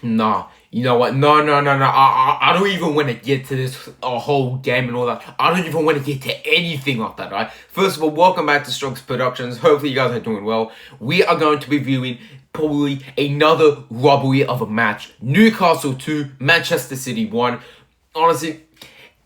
Nah, you know what? No, no, no, no. I don't even want to get to this whole game and all that. I don't even want to get to anything like that, right? First of all, welcome back to Strokes Productions. Hopefully you guys are doing well. We are going to be viewing probably another robbery of a match. Newcastle 2, Manchester City 1. Honestly,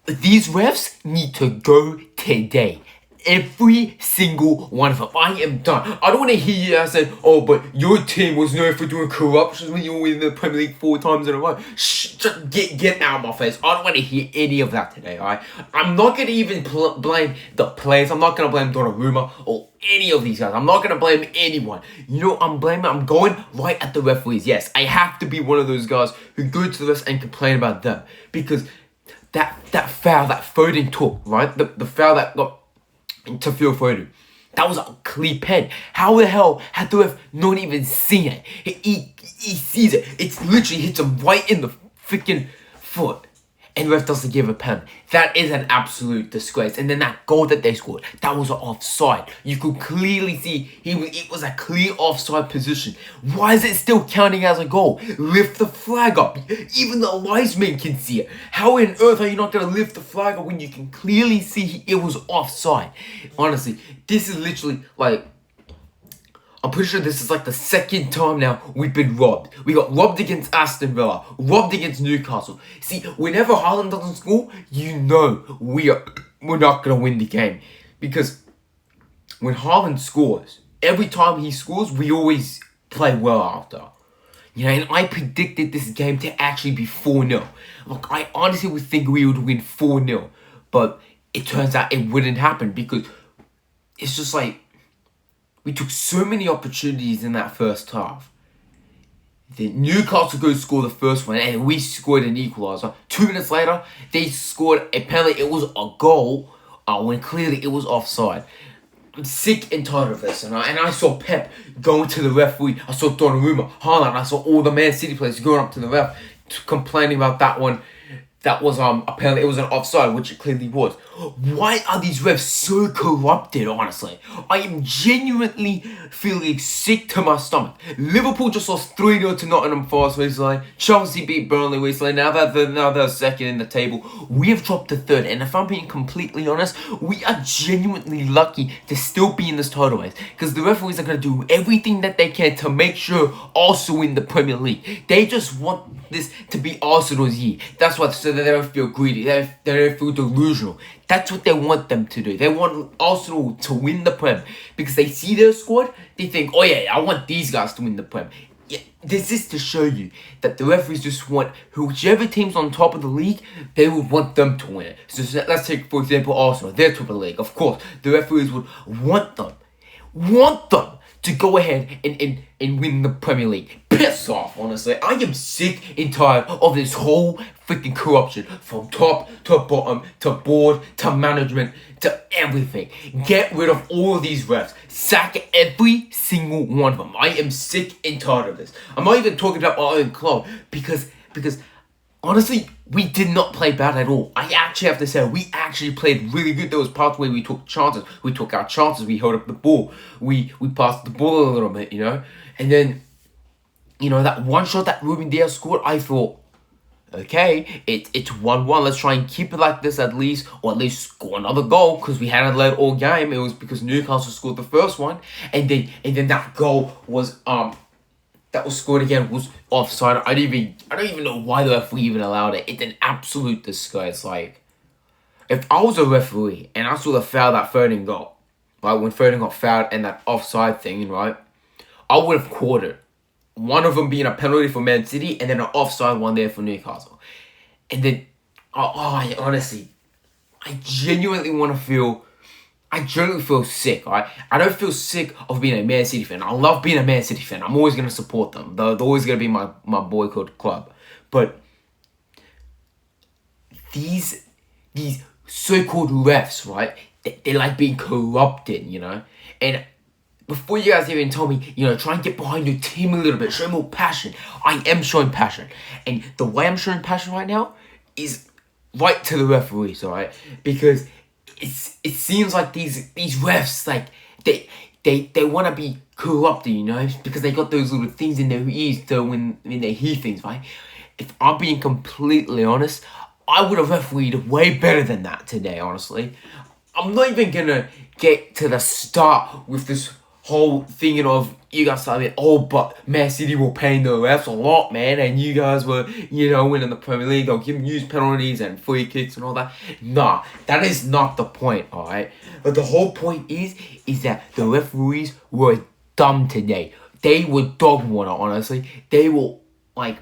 these refs need to go today. Every single one of them. I am done. I don't want to hear you guys say, oh, but your team was known for doing corruptions when you were in the Premier League 4 times in a row. Shh, just get out of my face. I don't want to hear any of that today, alright? I'm not going to even blame the players. I'm not going to blame Donnarumma or any of these guys. I'm not going to blame anyone. You know, I'm going right at the referees. Yes, I have to be one of those guys who go to the refs and complain about them. Because that foul, that Foden took, right? The foul that got to Phil Foden. That was a clear pen. How the hell had the ref not even seen it? He sees it. It's literally hits him right in the freaking foot. And the ref doesn't give a pen. That is an absolute disgrace. And then that goal that they scored, that was an offside. You could clearly see it was a clear offside position. Why is it still counting as a goal? Lift the flag up. Even the linesman can see it. How on earth are you not going to lift the flag up when you can clearly see it was offside? Honestly, this is literally like... I'm pretty sure this is like the second time now we've been robbed. We got robbed against Aston Villa, robbed against Newcastle. See, whenever Haaland doesn't score, you know we're not going to win the game. Because when Haaland scores, every time he scores, we always play well after. You know, and I predicted this game to actually be 4-0. Look, I honestly would think we would win 4-0. But it turns out it wouldn't happen because it's just like... We took so many opportunities in that first half. Then Newcastle go score the first one and we scored an equaliser. 2 minutes later, they scored a penalty. It was a goal when clearly it was offside. I'm sick and tired of this. And I saw Pep going to the referee. I saw Donnarumma, Haaland. I saw all the Man City players going up to the ref complaining about that one. That was apparently it was an offside, which it clearly was. Why are these refs so corrupted, honestly? I am genuinely feeling sick to my stomach. Liverpool just lost 3-0 to Nottingham Forest recently. Chelsea beat Burnley recently. Now they're second in the table. We have dropped to third. And if I'm being completely honest, we are genuinely lucky to still be in this title race. Because the referees are going to do everything that they can to make sure also win the Premier League. They just want this to be Arsenal's year. That's what, so that they don't feel greedy. They don't feel delusional. That's what they want them to do. They want Arsenal to win the Prem. Because they see their squad, they think, oh yeah, I want these guys to win the Prem. Yeah, this is to show you that the referees just want whichever team's on top of the league, they would want them to win it. So let's take, for example, Arsenal. They're top of the league. Of course, the referees would want them to go ahead and win the Premier League. Piss off, honestly. I am sick and tired of this whole freaking corruption. From top to bottom, to board, to management, to everything. Get rid of all of these refs. Sack every single one of them. I am sick and tired of this. I'm not even talking about our own club because honestly, we did not play bad at all. I actually have to say, we actually played really good. There was parts where we took chances. We took our chances. We held up the ball. We passed the ball a little bit, you know. And then, you know, that one shot that Ruben Diaz scored, I thought, okay, it's 1-1. Let's try and keep it like this at least, or at least score another goal because we hadn't led all game. It was because Newcastle scored the first one, and then that goal was that was scored again was offside. I don't even know why the referee even allowed it. It's an absolute disgrace. Like, if I was a referee and I saw the foul that Foden got, right, when Foden got fouled and that offside thing, right, I would have caught it. One of them being a penalty for Man City and then an offside one there for Newcastle. And then, honestly, I genuinely feel sick, right? I don't feel sick of being a Man City fan. I love being a Man City fan. I'm always going to support them. They're always going to be my boycott club. But these so-called refs, right? They're like being corrupted, you know? And before you guys even tell me, you know, try and get behind your team a little bit. Show more passion. I am showing passion. And the way I'm showing passion right now is right to the referees, alright? Because it seems like these refs, like, they want to be corrupted, you know, because they got those little things in their ears so when they hear things, right? If I'm being completely honest, I would have refereed way better than that today, honestly. I'm not even gonna get to the start with this whole thing of you guys saying, oh, but Man City were paying the refs a lot, man, and you guys were, you know, winning the Premier League, they'll give you penalties and free kicks and all that. Nah, that is not the point, alright? But the whole point is that the referees were dumb today. They were dog water, honestly. They were, like,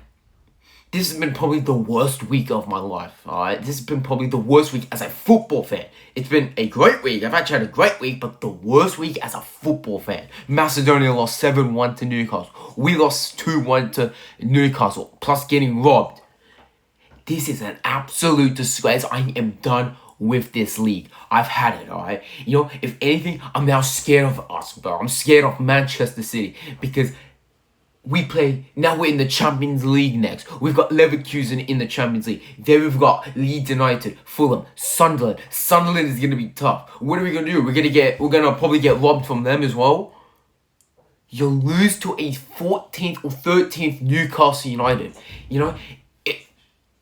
this has been probably the worst week of my life, alright? This has been probably the worst week as a football fan. It's been a great week. I've actually had a great week, but the worst week as a football fan. Macedonia lost 7-1 to Newcastle. We lost 2-1 to Newcastle, plus getting robbed. This is an absolute disgrace. I am done with this league. I've had it, alright? You know, if anything, I'm now scared of us, bro. I'm scared of Manchester City because now we're in the Champions League next. We've got Leverkusen in the Champions League. Then we've got Leeds United, Fulham, Sunderland. Sunderland is going to be tough. What are we going to do? We're going to probably get robbed from them as well. You lose to a 14th or 13th Newcastle United. You know,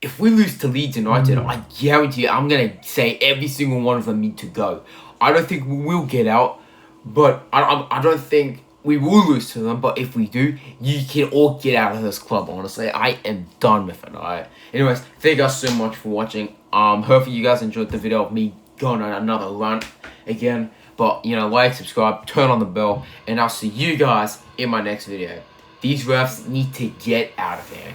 if we lose to Leeds United, I guarantee you, I'm going to say every single one of them need to go. I don't think we will get out, but I don't think we will lose to them, but if we do, you can all get out of this club, honestly. I am done with it, alright? Anyways, thank you guys so much for watching. Hopefully you guys enjoyed the video of me going on another rant again. But, you know, like, subscribe, turn on the bell, and I'll see you guys in my next video. These refs need to get out of here.